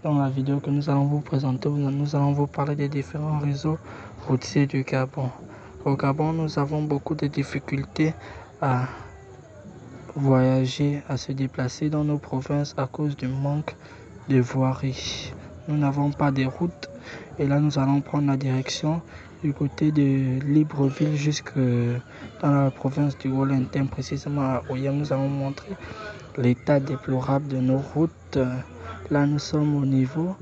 Dans la vidéo que nous allons vous présenter, nous allons vous parler des différents réseaux routiers du Gabon. Au Gabon, nous avons beaucoup de difficultés à voyager, à se déplacer dans nos provinces à cause du manque de voirie. Nous n'avons pas de route et là nous allons prendre la direction du côté de Libreville jusque dans la province du Haut-Linterne, précisément à Oyem. Nous allons montrer l'état déplorable de nos routes. Là nous sommes au niveau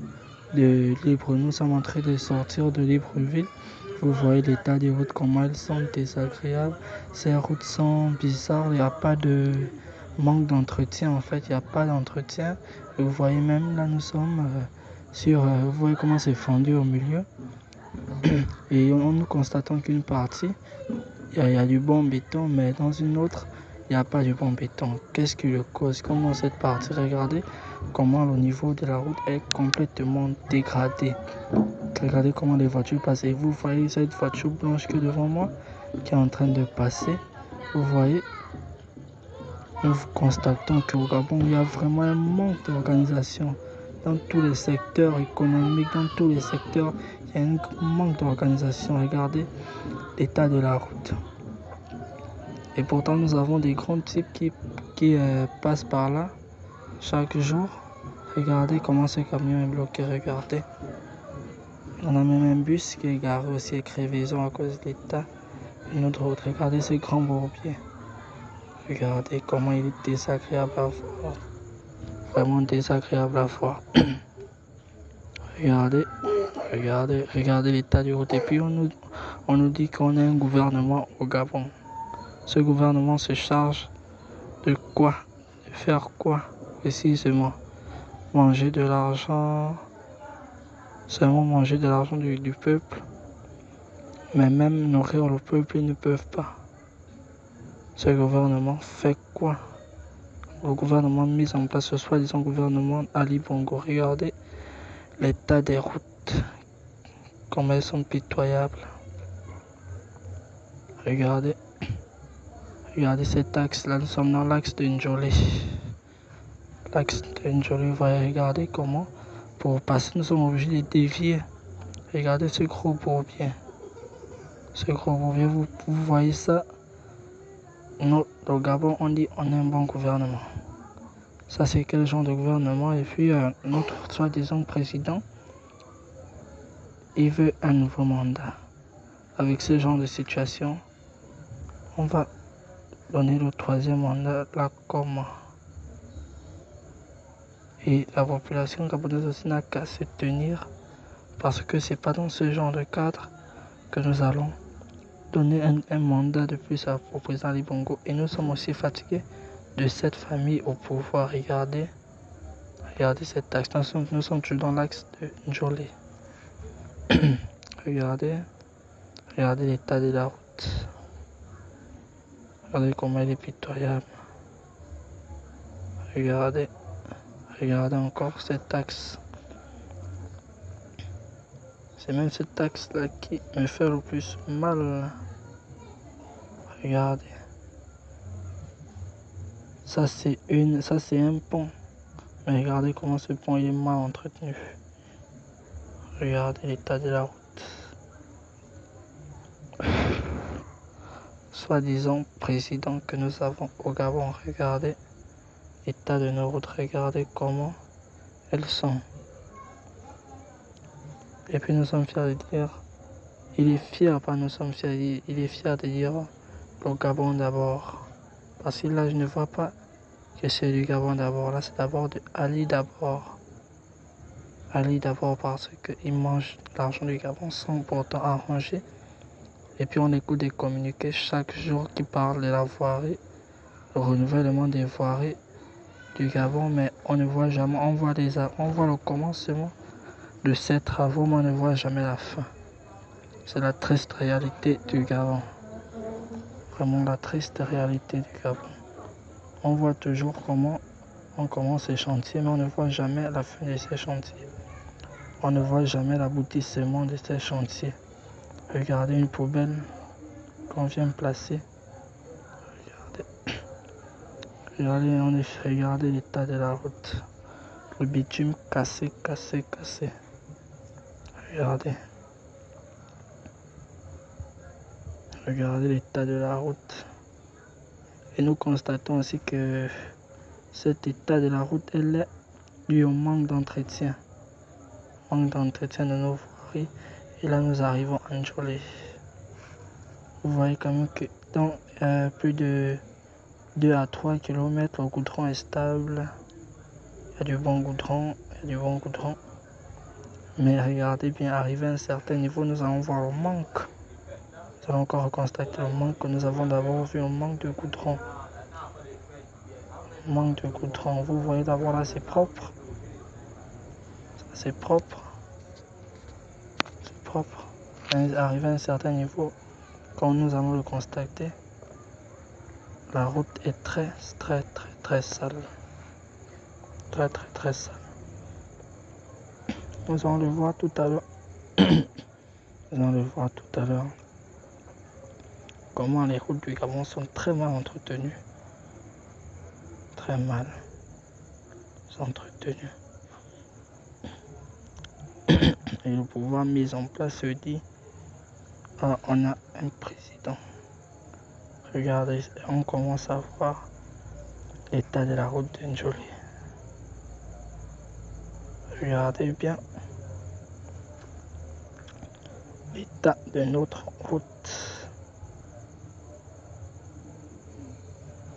de Libreville, nous sommes en train de sortir de Libreville. Vous voyez l'état des routes, comment elles sont désagréables. Ces routes sont bizarres, il n'y a pas de manque d'entretien en fait, il n'y a pas d'entretien. Vous voyez même là nous sommes sur, vous voyez comment c'est fendu au milieu. Et nous constatons qu'une partie, il y a du bon béton, mais dans une autre, il n'y a pas de bon béton. Qu'est-ce qui le cause? Comme dans cette partie, regardez comment le niveau de la route est complètement dégradé. Regardez comment les voitures passent. Et vous voyez cette voiture blanche que devant moi qui est en train de passer. Vous voyez, nous constatons qu'au Gabon, il y a vraiment un manque d'organisation. Dans tous les secteurs économiques, dans tous les secteurs, il y a un manque d'organisation. Regardez l'état de la route. Et pourtant, nous avons des grands types qui passent par là chaque jour. Regardez comment ce camion est bloqué, regardez. On a même un bus qui est garé aussi à crevaison à cause de l'état. Une autre route, regardez ce grand bourbier. Regardez comment il est désagréable à voir. Vraiment désagréable à voir. Regardez l'état du route. Et puis on nous dit qu'on a un gouvernement au Gabon. Ce gouvernement se charge de quoi? De faire quoi précisément? Manger de l'argent, seulement manger de l'argent du peuple. Mais même nourrir le peuple, ils ne peuvent pas. Ce gouvernement fait quoi? Le gouvernement mis en place, ce soi-disant gouvernement Ali Bongo. Regardez l'état des routes, comme elles sont pitoyables. Regardez cet axe-là, nous sommes dans l'axe de Njolé. L'axe de Njolé, vous voyez, regardez comment, pour passer, nous sommes obligés de dévier. Regardez ce gros bourbier. Ce gros bourbier, vous voyez ça? Nous, au Gabon, on dit on a un bon gouvernement. Ça, c'est quel genre de gouvernement? Et puis, notre soi-disant président, il veut un nouveau mandat. Avec ce genre de situation, on va donner le troisième mandat là comment? Et la population gabonaise aussi n'a qu'à se tenir parce que c'est pas dans ce genre de cadre que nous allons donner un mandat de plus au président Ali Bongo. Et nous sommes aussi fatigués de cette famille au pouvoir. Regardez cet axe. Nous sommes toujours dans l'axe de Njolé. regardez l'état de la route. Regardez comment elle est pitoyable. Regardez encore cet axe. C'est même cet axe-là qui me fait le plus mal. Regardez. Ça c'est un pont. Mais regardez comment ce pont est mal entretenu. Regardez l'état de la route. Soi-disant président que nous avons au Gabon, regardez l'état de nos routes, regardez comment elles sont. Et puis nous sommes fiers de dire, il est fier de dire le Gabon d'abord. Parce que là je ne vois pas que c'est du Gabon d'abord, là c'est d'abord de Ali d'abord. Ali d'abord parce qu'il mange l'argent du Gabon sans pourtant arranger. Et puis on écoute des communiqués chaque jour qui parlent de la voirie, le renouvellement des voiries du Gabon, mais on ne voit jamais, on voit le commencement de ces travaux, mais on ne voit jamais la fin. C'est la triste réalité du Gabon. Vraiment la triste réalité du Gabon. On voit toujours comment on commence ces chantiers, mais on ne voit jamais la fin de ces chantiers. On ne voit jamais l'aboutissement de ces chantiers. Regardez une poubelle qu'on vient placer. Regardez l'état de la route. Le bitume cassé, cassé, cassé. Regardez. Regardez l'état de la route. Et nous constatons aussi que cet état de la route elle est dû au manque d'entretien. Manque d'entretien de nos voiries. Et là nous arrivons à Njolé. Vous voyez quand même que dans plus de 2 à 3 km, le goudron est stable. Il y a du bon goudron, Mais regardez bien, arrivé à un certain niveau, nous allons voir le manque. Nous allons encore constater le manque que nous avons d'abord vu, un manque de goudron. Manque de goudron. Vous voyez d'abord là, c'est propre. C'est propre. C'est propre. Mais arrivé à un certain niveau, quand nous allons le constater, la route est très sale. Très sale. Nous allons le voir tout à l'heure. Comment les routes du Gabon sont très mal entretenues. Très mal entretenues. Et le pouvoir mis en place se dit, on a un président. Regardez, on commence à voir l'état de la route de Njolé. Regardez bien l'état de notre route.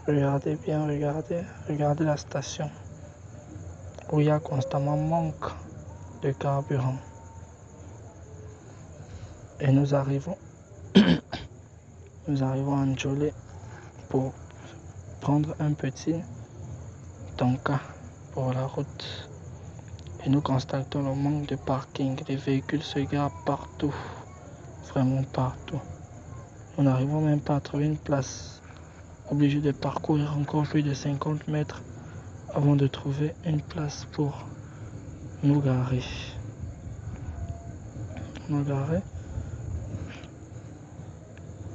Regardez bien, regardez la station où il y a constamment manque de carburant. Et nous arrivons à Njolé pour prendre un petit tonka pour la route. Et nous constatons le manque de parking. Les véhicules se garent partout. Vraiment partout. Nous n'arrivons même pas à trouver une place. Obligé de parcourir encore plus de 50 mètres avant de trouver une place pour nous garer.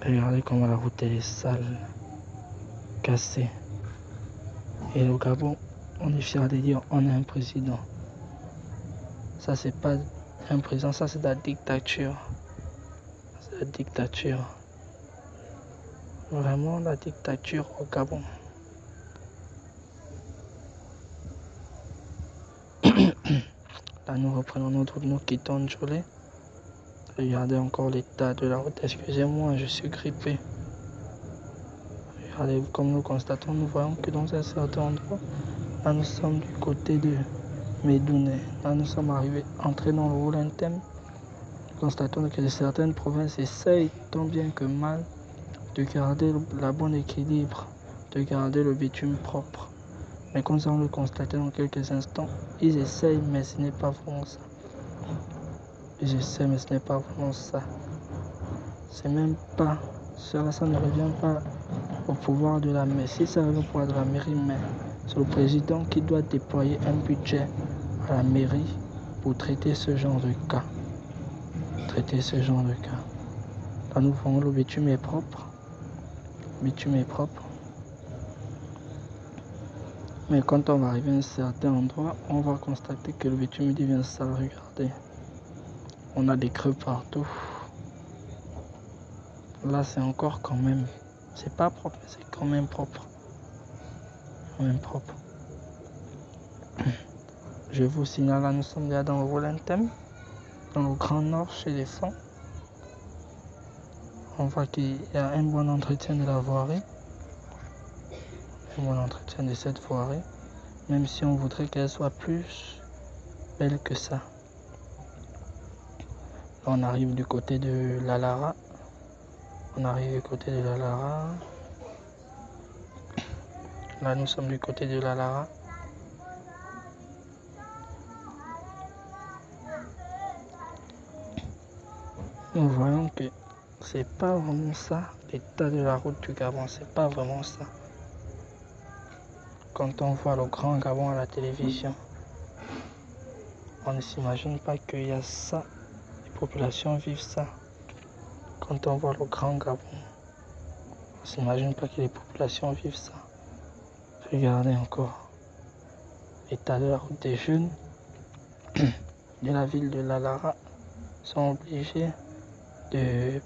Regardez comment la route elle est sale, cassée. Et au Gabon, on est fier de dire on a un président. Ça c'est pas un président, ça c'est la dictature. C'est la dictature. Vraiment la dictature au Gabon. Là nous reprenons notre route, nous quittons Njolé. Regardez encore l'état de la route. Excusez-moi, je suis grippé. Regardez, comme nous constatons, nous voyons que dans un certain endroit, là nous sommes du côté de Médouné. Là nous sommes entrés dans le Roulentem. Nous constatons que certaines provinces essayent tant bien que mal de garder le bon équilibre, de garder le bitume propre. Mais comme ça on le constater dans quelques instants, ils essayent mais ce n'est pas vraiment ça. C'est même pas, ça ne revient pas au pouvoir de la mairie. Si ça revient au pouvoir de la mairie, mais c'est le président qui doit déployer un budget à la mairie pour traiter ce genre de cas. Là nous voyons le bitume est propre. Mais quand on va arriver à un certain endroit, on va constater que le bitume devient sale. Regardez. On a des creux partout. Là, c'est encore quand même. C'est pas propre, mais c'est quand même propre. Je vous signale, là, nous sommes déjà dans le Roulentem, dans le Grand Nord, chez les Fonds. On voit qu'il y a un bon entretien de la voirie. Un bon entretien de cette voirie. Même si on voudrait qu'elle soit plus belle que ça. Là, on arrive du côté de la Lara. Là, nous sommes du côté de la Lara. Nous voyons que c'est pas vraiment ça, l'état de la route du Gabon, c'est pas vraiment ça. Quand on voit le Grand Gabon à la télévision, on ne s'imagine pas qu'il y a ça, les populations vivent ça. Quand on voit le Grand Gabon, on ne s'imagine pas que les populations vivent ça. Regardez encore. état de la route des jeunes de la ville de La Lara sont obligés de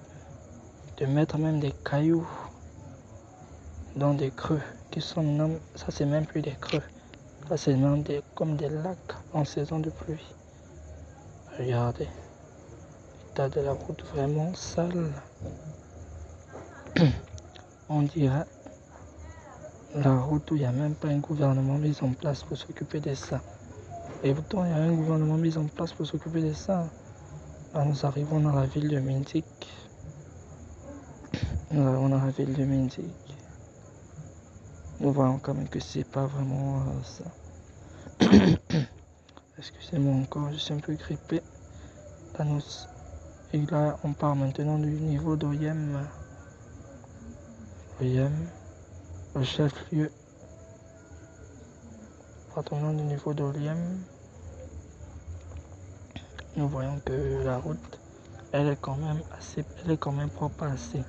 mettre même des cailloux dans des creux qui sont même, ça c'est même plus des creux, ça c'est même comme des lacs en saison de pluie. Regardez, l'état de la route vraiment sale. On dirait la route où il n'y a même pas un gouvernement mis en place pour s'occuper de ça. Et pourtant il y a un gouvernement mis en place pour s'occuper de ça. Là nous arrivons dans la ville de Mindik. Nous arrivons dans la ville de Mindik. Nous voyons quand même que c'est pas vraiment ça. Excusez-moi encore, je suis un peu grippé. Et là, on part maintenant du niveau d'Oyem. Oyem, le chef-lieu. Partons du niveau d'Oyem. Nous voyons que la route, elle est quand même propre assez.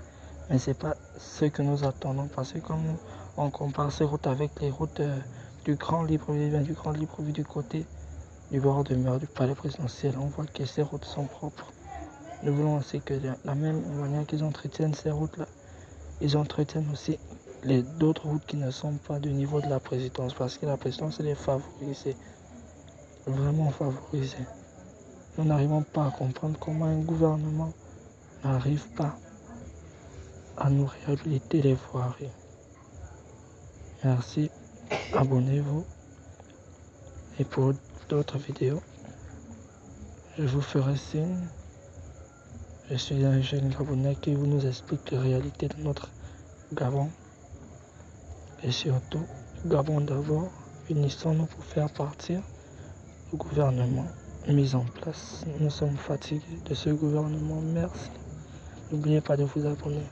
Mais c'est pas ce que nous attendons parce que comme on compare ces routes avec les routes du Grand Libreville du côté du bord de mer du palais présidentiel, on voit que ces routes sont propres. Nous voulons aussi que de la même manière qu'ils entretiennent ces routes-là, ils entretiennent aussi d'autres routes qui ne sont pas du niveau de la présidence parce que la présidence elle est favorisée, vraiment favorisée. Nous n'arrivons pas à comprendre comment un gouvernement n'arrive pas à nous réhabiliter les voiries. Merci, abonnez-vous et pour d'autres vidéos, je vous ferai signe. Je suis un jeune Gabonais qui vous nous explique la réalité de notre Gabon. Et surtout, Gabon d'abord, unissons-nous pour faire partir le gouvernement mis en place. Nous sommes fatigués de ce gouvernement. Merci. N'oubliez pas de vous abonner.